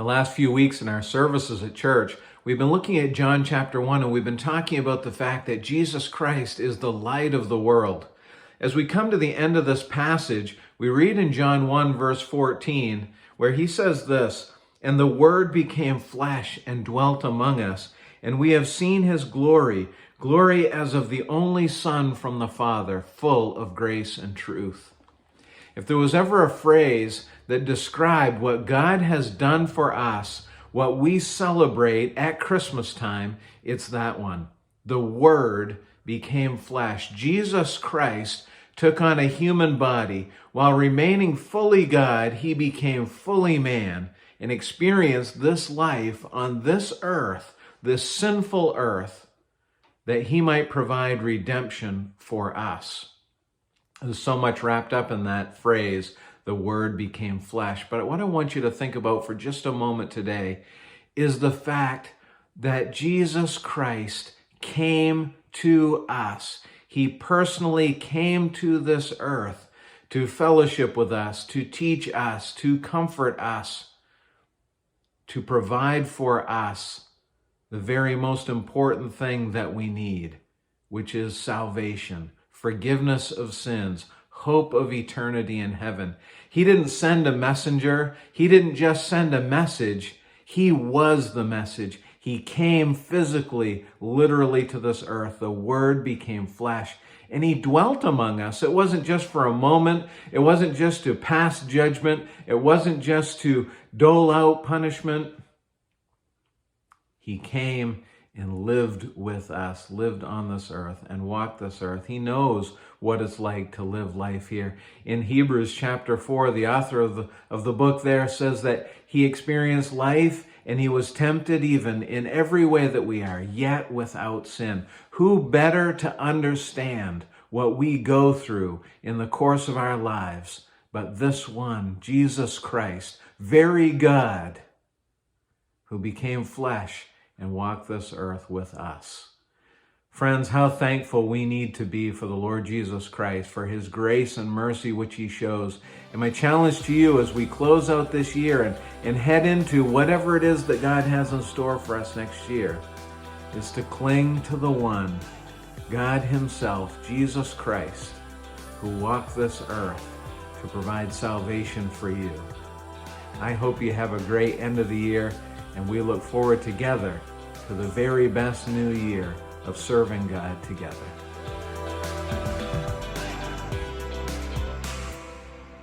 The last few weeks in our services at church, we've been looking at John chapter 1, and we've been talking about the fact that Jesus Christ is the light of the world. As we come to the end of this passage, we read in John 1 verse 14, where he says this, "And the Word became flesh and dwelt among us, and we have seen his glory, glory as of the only Son from the Father, full of grace and truth." If there was ever a phrase that described what God has done for us, what we celebrate at Christmas time, it's that one. The Word became flesh. Jesus Christ took on a human body. While remaining fully God, he became fully man and experienced this life on this earth, this sinful earth, that he might provide redemption for us. There's so much wrapped up in that phrase, the Word became flesh. But what I want you to think about for just a moment today is the fact that Jesus Christ came to us. He personally came to this earth to fellowship with us, to teach us, to comfort us, to provide for us the very most important thing that we need, which is salvation, forgiveness of sins, hope of eternity in heaven. He didn't send a messenger. He didn't just send a message. He was the message. He came physically, literally to this earth. The Word became flesh, and he dwelt among us. It wasn't just for a moment. It wasn't just to pass judgment. It wasn't just to dole out punishment. He came and lived with us, lived on this earth and walked this earth. He knows what it's like to live life here. In Hebrews chapter 4, the author of the book there says that he experienced life and he was tempted even in every way that we are, yet without sin. Who better to understand what we go through in the course of our lives but this one, Jesus Christ, very God, who became flesh and walk this earth with us. Friends, how thankful we need to be for the Lord Jesus Christ, for his grace and mercy which he shows. And my challenge to you as we close out this year and head into whatever it is that God has in store for us next year is to cling to the one, God himself, Jesus Christ, who walked this earth to provide salvation for you. I hope you have a great end of the year, and we look forward together to the very best new year of serving God together.